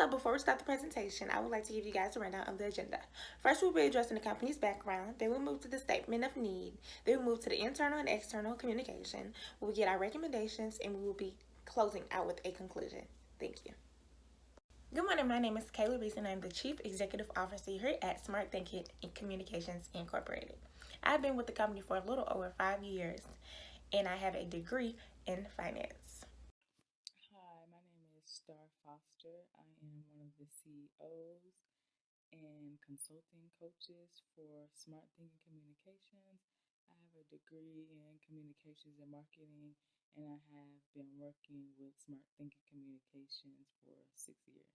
So before we start the presentation, I would like to give you guys a rundown of the agenda. First, we'll be addressing the company's background. Then we'll move to the statement of need. Then we'll move to the internal and external communication. We'll get our recommendations, and we will be closing out with a conclusion. Thank you. Good morning. My name is Kayla Reese, and I'm the Chief Executive Officer here at Smart Thinking Communications Incorporated. I've been with the company for a little over 5 years, and I have a degree in finance. Hi, my name is Star Foster. I am one of the CEOs and consulting coaches for Smart Thinking Communications. I have a degree in communications and marketing, and I have been working with Smart Thinking Communications for 6 years.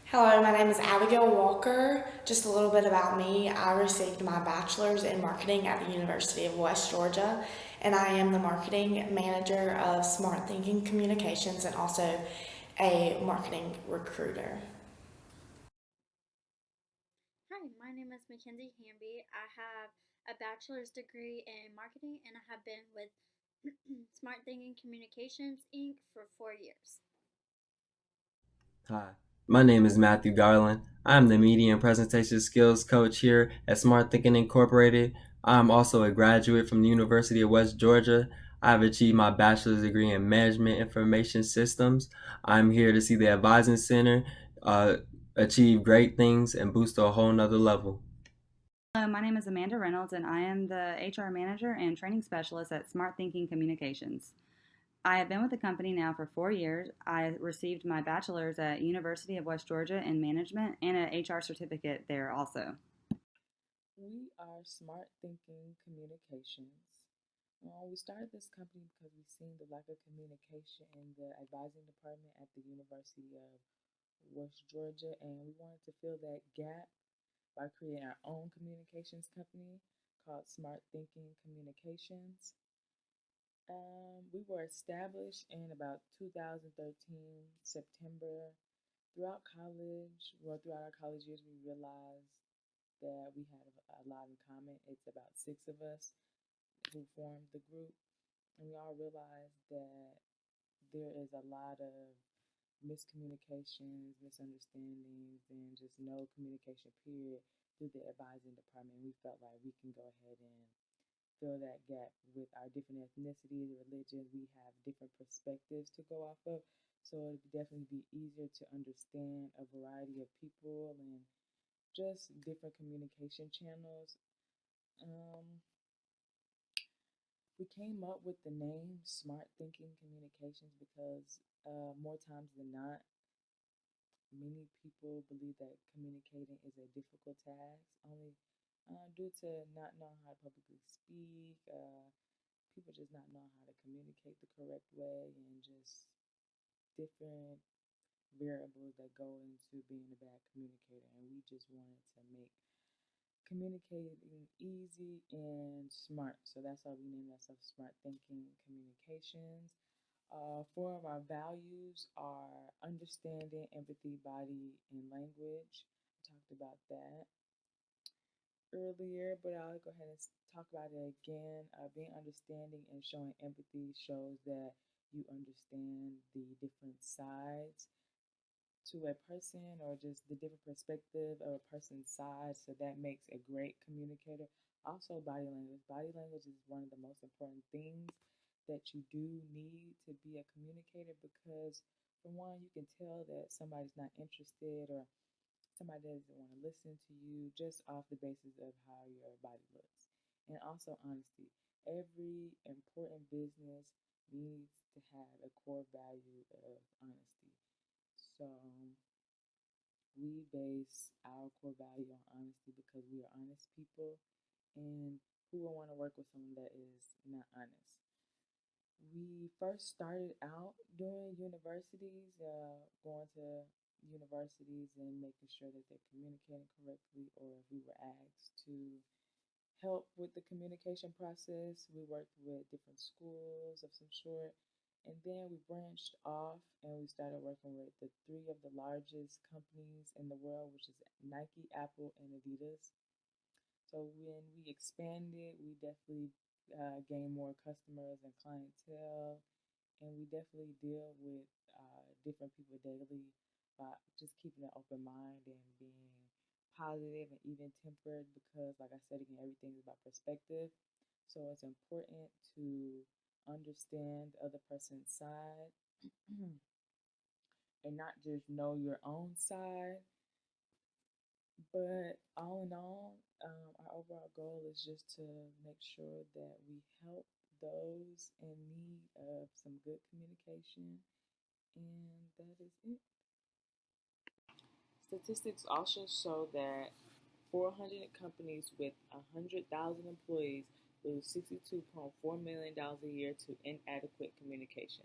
Hello, my name is Abigail Walker. Just a little bit about me. I received my bachelor's in marketing at the University of West Georgia, and I am the marketing manager of Smart Thinking Communications and also a marketing recruiter. Hi, my name is Mackenzie Hamby. I have a bachelor's degree in marketing and I have been with Smart Thinking Communications Inc. for 4 years. Hi, my name is Matthew Garland. I'm the Media and Presentation Skills Coach here at Smart Thinking Incorporated. I'm also a graduate from the University of West Georgia. I've achieved my bachelor's degree in Management Information Systems. I'm here to see the Advising Center achieve great things and boost to a whole nother level. Hello, my name is Amanda Reynolds, and I am the HR Manager and Training Specialist at Smart Thinking Communications. I have been with the company now for 4 years. I received my bachelor's at University of West Georgia in management and an HR certificate there also. We are Smart Thinking Communications. We started this company because we've seen the lack of communication in the advising department at the University of West Georgia, and we wanted to fill that gap by creating our own communications company called Smart Thinking Communications. We were established in about 2013, September. Throughout our college years, we realized that we had a lot in common. It's about six of us who formed the group, and we all realized that there is a lot of miscommunications, misunderstandings, and just no communication period through the advising department. We felt like we can go ahead and fill that gap with our different ethnicities, religions. We have different perspectives to go off of. So it would definitely be easier to understand a variety of people and just different communication channels. We came up with the name Smart Thinking Communications because more times than not, many people believe that communicating is a difficult task, only due to not knowing how to publicly speak, people just not knowing how to communicate the correct way, and just different variables that go into being a bad communicator. And we just wanted to make communicating easy and smart. So that's why we named ourselves Smart Thinking Communications. Four of our values are understanding, empathy, body, and language. I talked about that earlier, but I'll go ahead and talk about it again. Being understanding and showing empathy shows that you understand the different sides to a person or just the different perspective of a person's side. So that makes a great communicator. Also, body language. Body language is one of the most important things that you do need to be a communicator because, for one, you can tell that somebody's not interested or somebody doesn't want to listen to you just off the basis of how your body looks. And also, honesty. Every important business needs to have a core value of honesty. So, we base our core value on honesty because we are honest people, and who will want to work with someone that is not honest? We first started out doing universities, going to universities and making sure that they're communicating correctly, or if we were asked to help with the communication process, we worked with different schools of some sort. And then we branched off and we started working with the three of the largest companies in the world, which is Nike, Apple, and Adidas. So when we expanded, we definitely gained more customers and clientele, and we definitely deal with different people daily by just keeping an open mind and being positive and even tempered because, like I said again, everything is about perspective. So it's important to understand the other person's side and not just know your own side. But all in all, our overall goal is just to make sure that we help those in need of some good communication, and that is it. Statistics also show that 400 companies with 100,000 employees lose $62.4 million a year to inadequate communication,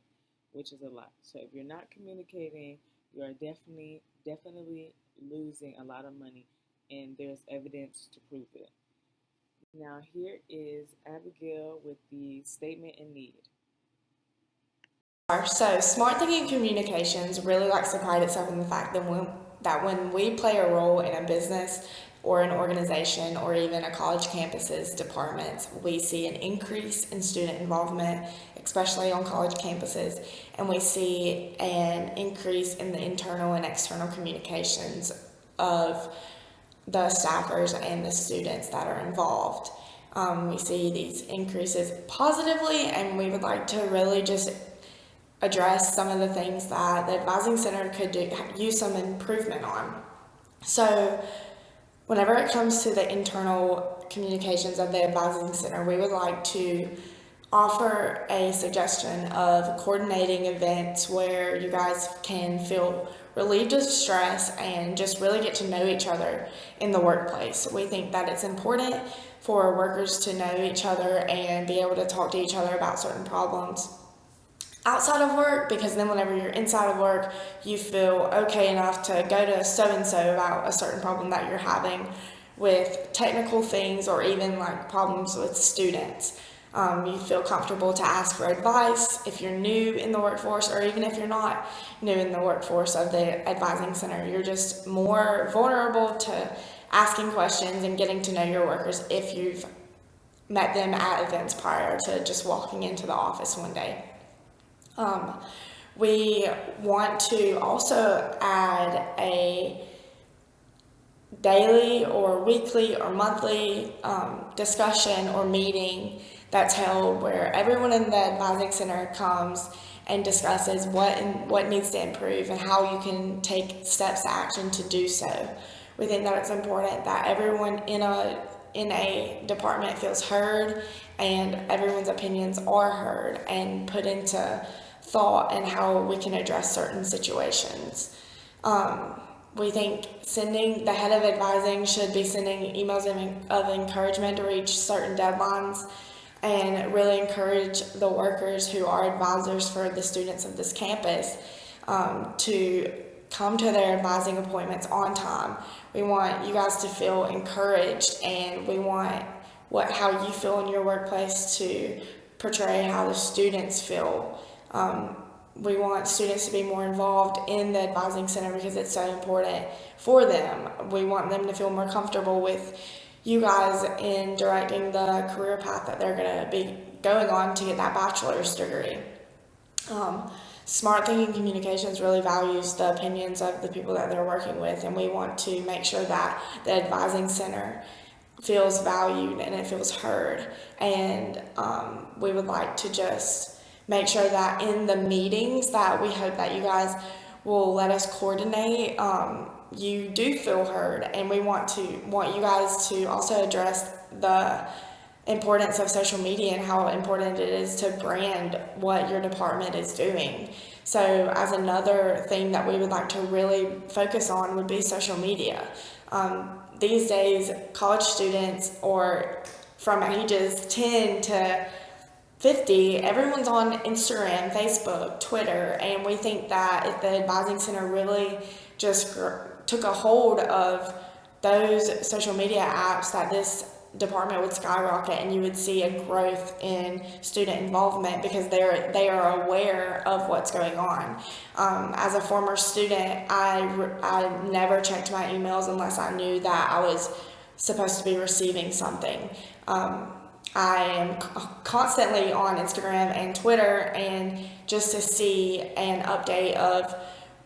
which is a lot. So if you're not communicating, you are definitely losing a lot of money, and there's evidence to prove it. Now here is Abigail with the statement in need. So, Smart Thinking Communications really likes to pride itself in the fact that when we play a role in a business or an organization or even a college campus's departments, we see an increase in student involvement, especially on college campuses, and we see an increase in the internal and external communications of the staffers and the students that are involved. We see these increases positively, and we would like to really just address some of the things that the Advising Center could use some improvement on. So whenever it comes to the internal communications of the Advising Center, we would like to offer a suggestion of coordinating events where you guys can feel relieved of stress and just really get to know each other in the workplace. We think that it's important for workers to know each other and be able to talk to each other about certain problems outside of work, because then whenever you're inside of work, you feel okay enough to go to so-and-so about a certain problem that you're having with technical things or even like problems with students. You feel comfortable to ask for advice if you're new in the workforce, or even if you're not new in the workforce of the Advising Center. You're just more vulnerable to asking questions and getting to know your workers if you've met them at events prior to just walking into the office one day. We want to also add a daily or weekly or monthly discussion or meeting that's held where everyone in the Advising Center comes and discusses what needs to improve and how you can take steps to action to do so. We think that it's important that everyone in a department feels heard and everyone's opinions are heard and put into thought and how we can address certain situations. We think the head of advising should be sending emails of encouragement to reach certain deadlines and really encourage the workers who are advisors for the students of this campus to come to their advising appointments on time. We want you guys to feel encouraged, and we want how you feel in your workplace to portray how the students feel. We want students to be more involved in the Advising Center because it's so important for them. We want them to feel more comfortable with you guys in directing the career path that they're going to be going on to get that bachelor's degree. Smart Thinking Communications really values the opinions of the people that they're working with, and we want to make sure that the Advising Center feels valued and it feels heard. And we would like to just make sure that in the meetings that we hope that you guys will let us coordinate, you do feel heard, and we want you guys to also address the importance of social media and how important it is to brand what your department is doing. So as another thing that we would like to really focus on would be social media. These days, college students, or from ages 10 to 50, everyone's on Instagram, Facebook, Twitter, and we think that if the Advising Center really just took a hold of those social media apps, that this department would skyrocket and you would see a growth in student involvement because they are aware of what's going on. As a former student, I never checked my emails unless I knew that I was supposed to be receiving something. I am constantly on Instagram and Twitter, and just to see an update of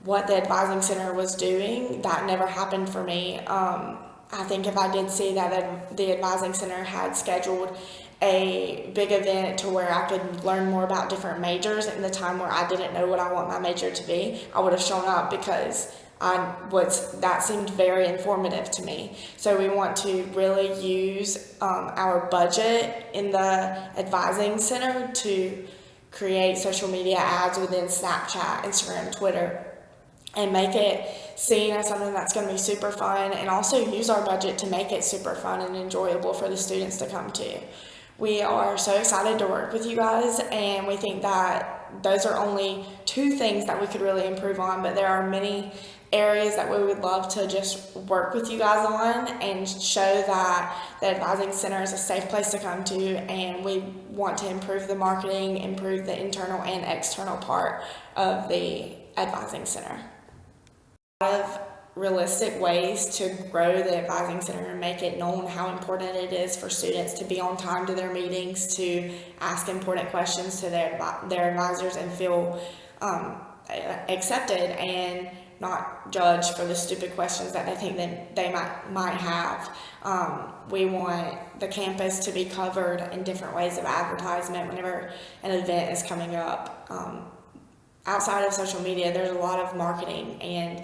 what the advising center was doing, that never happened for me. I think if I did see that the advising center had scheduled a big event to where I could learn more about different majors in the time where I didn't know what I want my major to be, I would have shown up because that seemed very informative to me. So we want to really use our budget in the advising center to create social media ads within Snapchat, Instagram, Twitter, and make it seen as something that's going to be super fun, and also use our budget to make it super fun and enjoyable for the students to come to. We are so excited to work with you guys, and we think that those are only 2 things that we could really improve on, but there are many areas that we would love to just work with you guys on and show that the advising center is a safe place to come to, and we want to improve the marketing, improve the internal and external part of the advising center. A lot of realistic ways to grow the advising center and make it known how important it is for students to be on time to their meetings, to ask important questions to their advisors and feel accepted and not judged for the stupid questions that they think that they might have. We want the campus to be covered in different ways of advertisement whenever an event is coming up. Outside of social media, there's a lot of marketing and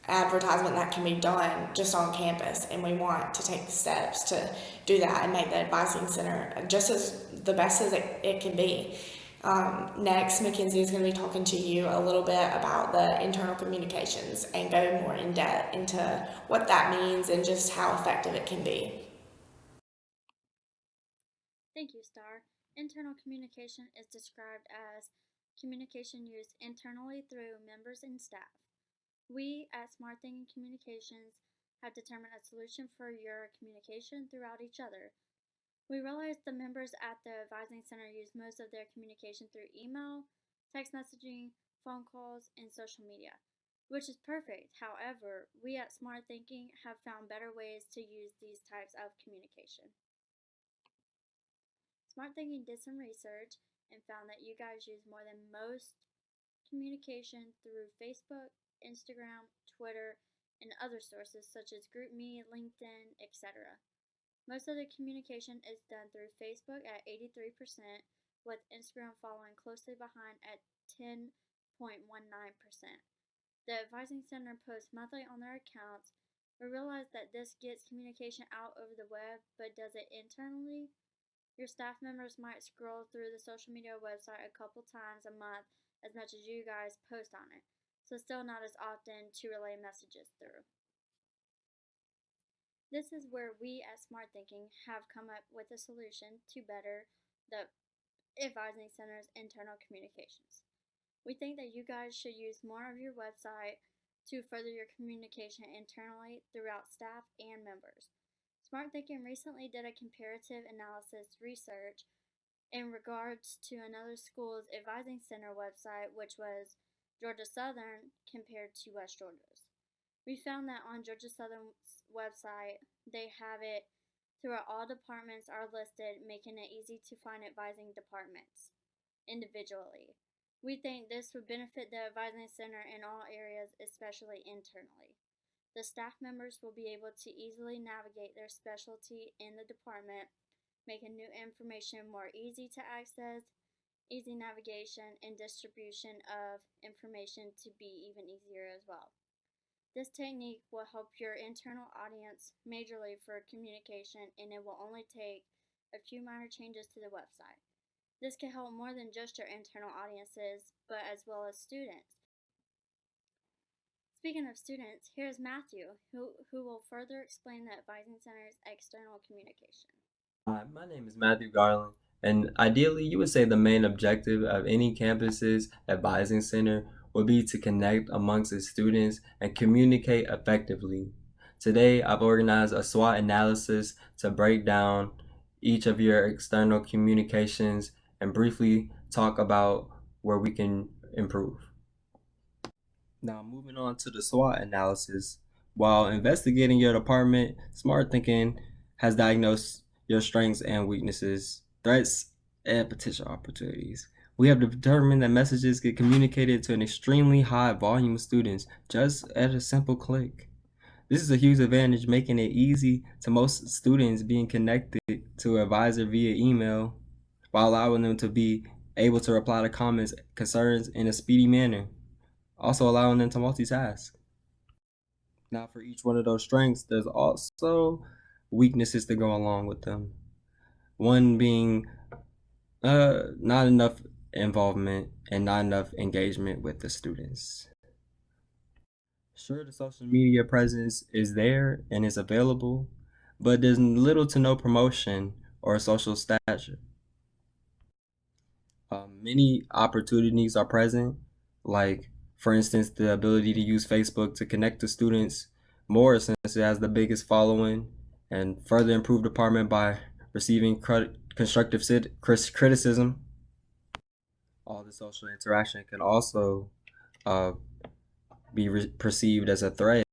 advertisement that can be done just on campus, and we want to take the steps to do that and make the advising center just as the best as it can be. Next, Mackenzie is going to be talking to you a little bit about the internal communications and go more in depth into what that means and just how effective it can be. Thank you, Star. Internal communication is described as communication used internally through members and staff. We at Smart Thinking Communications have determined a solution for your communication throughout each other. We realize the members at the Advising Center use most of their communication through email, text messaging, phone calls, and social media, which is perfect. However, we at Smart Thinking have found better ways to use these types of communication. Smart Thinking did some research and found that you guys use more than most communication through Facebook, Instagram, Twitter, and other sources such as GroupMe, LinkedIn, etc. Most of the communication is done through Facebook at 83%, with Instagram following closely behind at 10.19%. The Advising Center posts monthly on their accounts. We realize that this gets communication out over the web, but does it internally? Your staff members might scroll through the social media website a couple times a month as much as you guys post on it, so still not as often to relay messages through. This is where we at Smart Thinking have come up with a solution to better the Advising Center's internal communications. We think that you guys should use more of your website to further your communication internally throughout staff and members. Smart Thinking recently did a comparative analysis research in regards to another school's Advising Center website, which was Georgia Southern compared to West Georgia's. We found that on Georgia Southern's website, they have it to where all departments are listed, making it easy to find advising departments individually. We think this would benefit the Advising Center in all areas, especially internally. The staff members will be able to easily navigate their specialty in the department, making new information more easy to access, easy navigation, and distribution of information to be even easier as well. This technique will help your internal audience majorly for communication, and it will only take a few minor changes to the website. This can help more than just your internal audiences, but as well as students. Speaking of students, here's Matthew, who will further explain the Advising Center's external communication. Hi, my name is Matthew Garland, and ideally, you would say the main objective of any campus's advising center would be to connect amongst its students and communicate effectively. Today, I've organized a SWOT analysis to break down each of your external communications and briefly talk about where we can improve. Now, moving on to the SWOT analysis. While investigating your department, Smart Thinking has diagnosed your strengths and weaknesses, threats, and potential opportunities. We have determined that messages get communicated to an extremely high volume of students just at a simple click. This is a huge advantage, making it easy to most students being connected to an advisor via email while allowing them to be able to reply to comments, concerns in a speedy manner, also allowing them to multitask. Now, for each one of those strengths, there's also weaknesses to go along with them. One being not enough involvement and not enough engagement with the students. Sure, the social media presence is there and is available, but there's little to no promotion or social stature. Many opportunities are present, like, for instance, the ability to use Facebook to connect to students more since it has the biggest following, and further improve department by receiving constructive criticism. All the social interaction can also uh, be perceived as a threat,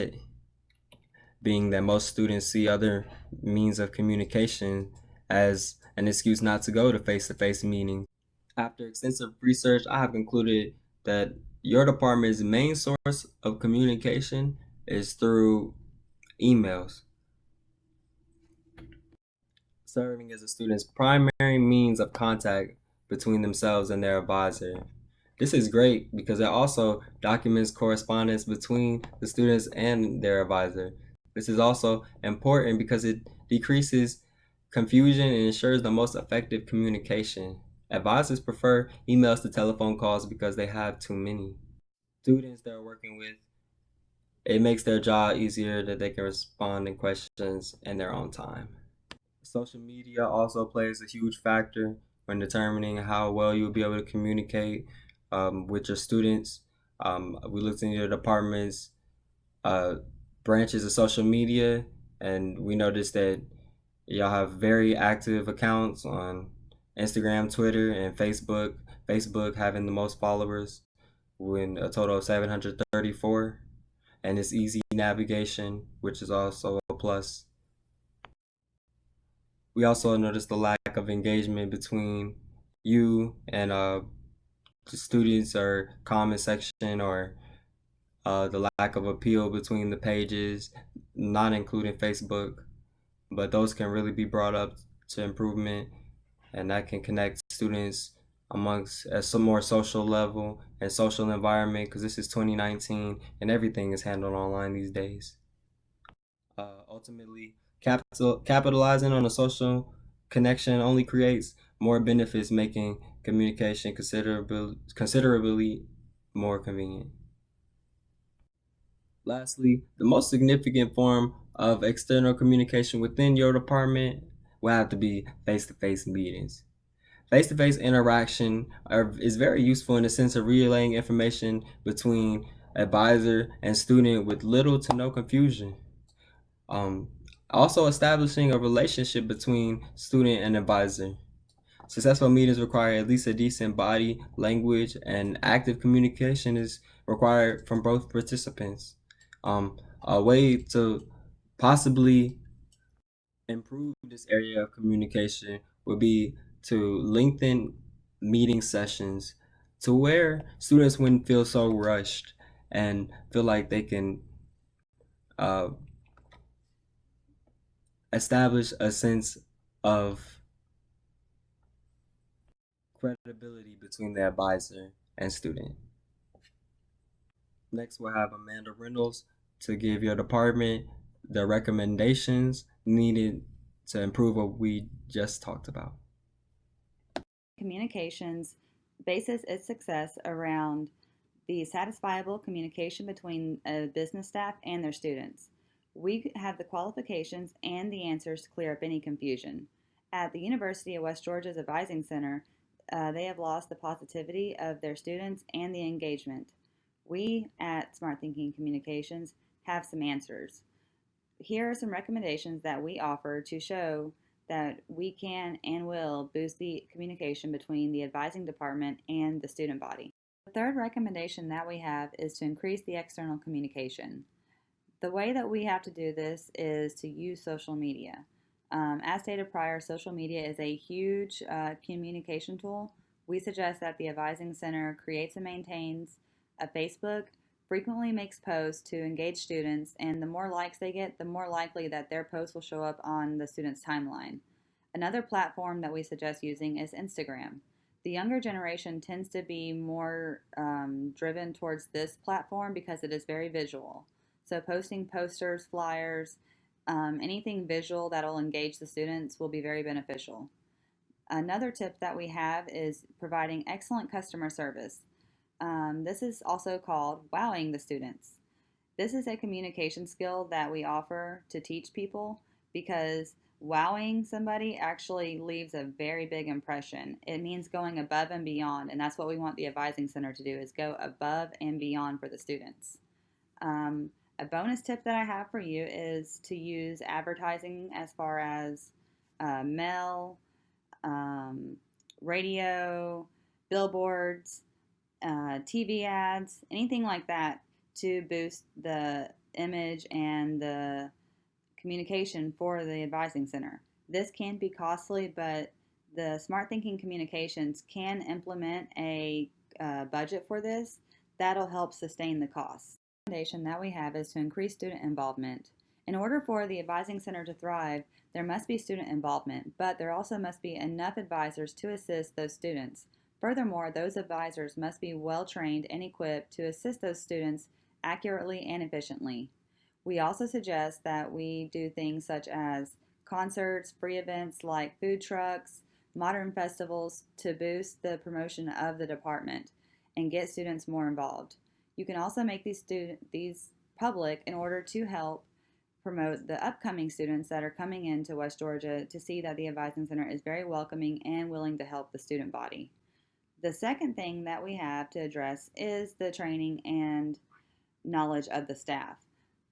being that most students see other means of communication as an excuse not to go to face-to-face meetings. After extensive research, I have concluded that your department's main source of communication is through emails, serving as a student's primary means of contact between themselves and their advisor. This is great because it also documents correspondence between the students and their advisor. This is also important because it decreases confusion and ensures the most effective communication. Advisors prefer emails to telephone calls because they have too many. Students they're working with, it makes their job easier that they can respond to questions in their own time. Social media also plays a huge factor when determining how well you'll be able to communicate with your students. We looked into your department's uh, branches of social media, and we noticed that y'all have very active accounts on Instagram, Twitter, and Facebook. Facebook having the most followers with a total of 734, and it's easy navigation, which is also a plus. We also noticed the lack of engagement between you and the students or comment section, or the lack of appeal between the pages, not including Facebook, but those can really be brought up to improvement, and that can connect students amongst at some more social level and social environment, because this is 2019 and everything is handled online these days. Ultimately, capitalizing on a social connection only creates more benefits, making communication considerably more convenient. Lastly, the most significant form of external communication within your department will have to be face-to-face meetings. Face-to-face interaction is very useful in the sense of relaying information between advisor and student with little to no confusion. Um, Also establishing a relationship between student and advisor. Successful meetings require at least a decent body language, and active communication is required from both participants. A way to possibly improve this area of communication would be to lengthen meeting sessions to where students wouldn't feel so rushed and feel like they can uh, establish a sense of credibility between the advisor and student. Next, we'll have Amanda Reynolds to give your department the recommendations needed to improve what we just talked about. Communications bases its success around the satisfiable communication between a business staff and their students. We have the qualifications and the answers to clear up any confusion. At the University of West Georgia's Advising Center, they have lost the positivity of their students and the engagement. We at Smart Thinking Communications have some answers. Here are some recommendations that we offer to show that we can and will boost the communication between the advising department and the student body. The third recommendation that we have is to increase the external communication. The way that we have to do this is to use social media. As stated prior, social media is a huge communication tool. We suggest that the Advising Center creates and maintains a Facebook, frequently makes posts to engage students, and the more likes they get, the more likely that their posts will show up on the student's timeline. Another platform that we suggest using is Instagram. The younger generation tends to be more driven towards this platform because it is very visual. So, posting posters, flyers, anything visual that will engage the students will be very beneficial. Another tip that we have is providing excellent customer service. This is also called wowing the students. This is a communication skill that we offer to teach people because wowing somebody actually leaves a very big impression. It means going above and beyond, and that's what we want the Advising Center to do is go above and beyond for the students. A bonus tip that I have for you is to use advertising as far as mail, radio, billboards, TV ads, anything like that to boost the image and the communication for the Advising Center. This can be costly, but the Smart Thinking Communications can implement a budget for this that'll help sustain the costs. The recommendation that we have is to increase student involvement. In order for the Advising Center to thrive, there must be student involvement, but there also must be enough advisors to assist those students. Furthermore, those advisors must be well trained and equipped to assist those students accurately and efficiently. We also suggest that we do things such as concerts, free events like food trucks, modern festivals to boost the promotion of the department and get students more involved. You can also make these public in order to help promote the upcoming students that are coming into West Georgia to see that the Advising Center is very welcoming and willing to help the student body. The second thing that we have to address is the training and knowledge of the staff.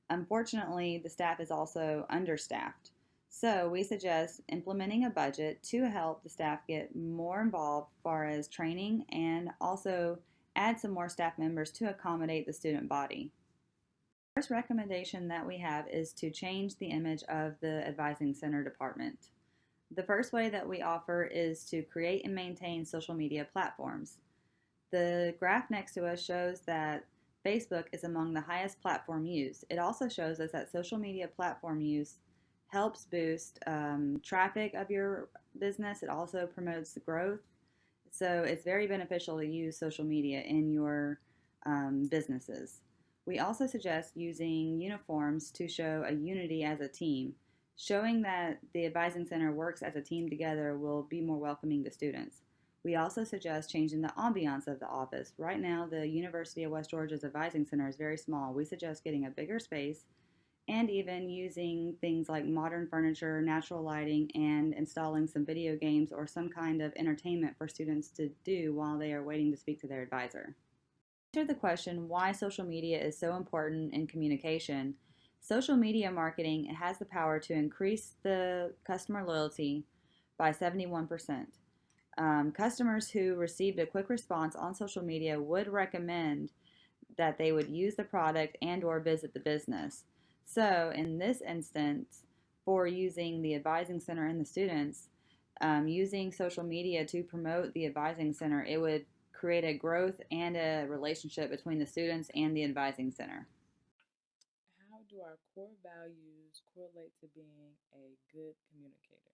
Unfortunately, the staff is also understaffed. So we suggest implementing a budget to help the staff get more involved as far as training and also add some more staff members to accommodate the student body. The first recommendation that we have is to change the image of the Advising Center department. The first way that we offer is to create and maintain social media platforms. The graph next to us shows that Facebook is among the highest platform used. It also shows us that social media platform use helps boost traffic of your business. It also promotes the growth. So it's very beneficial to use social media in your businesses. We also suggest using uniforms to show a unity as a team. Showing that the Advising Center works as a team together will be more welcoming to students. We also suggest changing the ambiance of the office. Right now, the University of West Georgia's Advising Center is very small. We suggest getting a bigger space and even using things like modern furniture, natural lighting, and installing some video games or some kind of entertainment for students to do while they are waiting to speak to their advisor. To answer the question why social media is so important in communication, social media marketing has the power to increase the customer loyalty by 71%. Customers who received a quick response on social media would recommend that they would use the product and or visit the business. So in this instance, for using the Advising Center and the students, using social media to promote the Advising Center, it would create a growth and a relationship between the students and the Advising Center. How do our core values correlate to being a good communicator?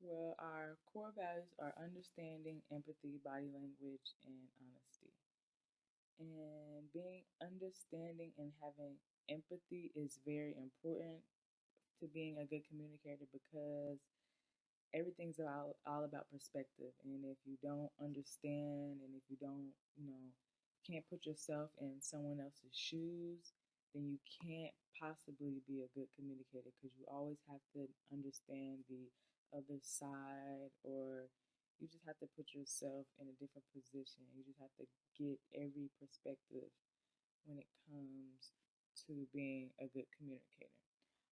Well, our core values are understanding, empathy, body language, and honesty. And being understanding and having empathy is very important to being a good communicator because everything's all about perspective. And if you don't understand and if you don't, can't put yourself in someone else's shoes, then you can't possibly be a good communicator because you always have to understand the other side, or you just have to put yourself in a different position. You just have to get every perspective when it comes to being a good communicator.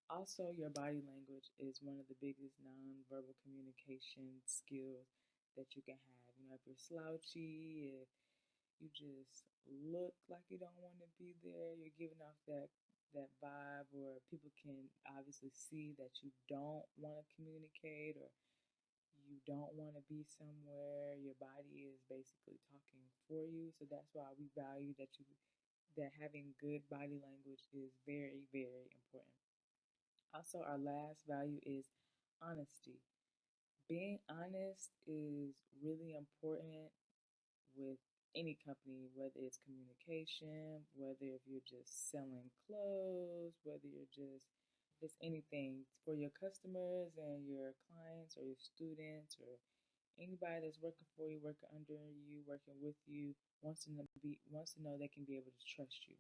Also, your body language is one of the biggest nonverbal communication skills that you can have. If you're slouchy, if you just look like you don't want to be there, you're giving off that that vibe, or people can obviously see that you don't want to communicate, or you don't want to be somewhere. Your body is basically talking for you. So that's why we value that having good body language is very, very important. Also, our last value is honesty. Being honest is really important with any company, whether it's communication, whether if you're just selling clothes, whether you're just anything for your customers and your clients or your students or anybody that's working for you, working under you, working with you, wants to know they can be able to trust you.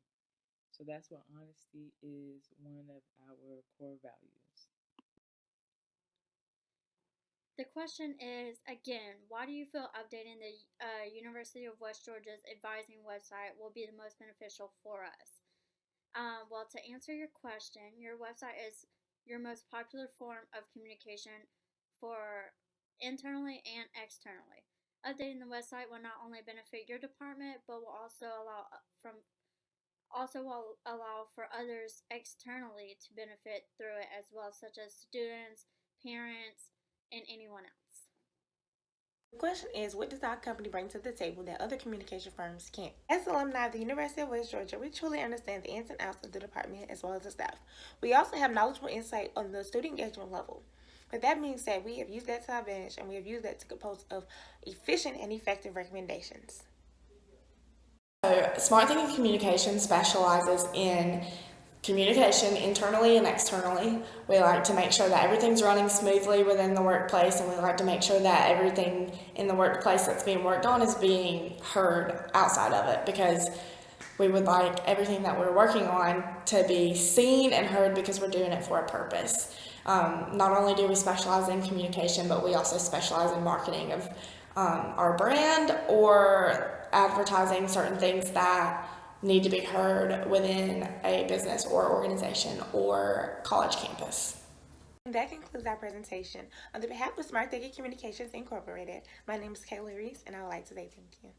So that's why honesty is one of our core values. The question is again, why do you feel updating the University of West Georgia's advising website will be the most beneficial for us? Well, to answer your question, your website is your most popular form of communication for internally and externally. Updating the website will not only benefit your department, but will will allow for others externally to benefit through it as well, such as students, parents, and anyone else. The question is, what does our company bring to the table that other communication firms can't? As alumni of the University of West Georgia, we truly understand the ins and outs of the department as well as the staff. We also have knowledgeable insight on the student engagement level. With that being said, we have used that to our advantage, and we have used that to compose of efficient and effective recommendations. So, Smart Thinking Communication specializes in communication internally and externally. We like to make sure that everything's running smoothly within the workplace, and we like to make sure that everything in the workplace that's being worked on is being heard outside of it, because we would like everything that we're working on to be seen and heard because we're doing it for a purpose. Not only do we specialize in communication, but we also specialize in marketing of our brand or advertising certain things that need to be heard within a business or organization or college campus. And that concludes our presentation. On behalf of Smart Thinking Communications Incorporated, my name is Kayla Reese, and I would like to say thank you.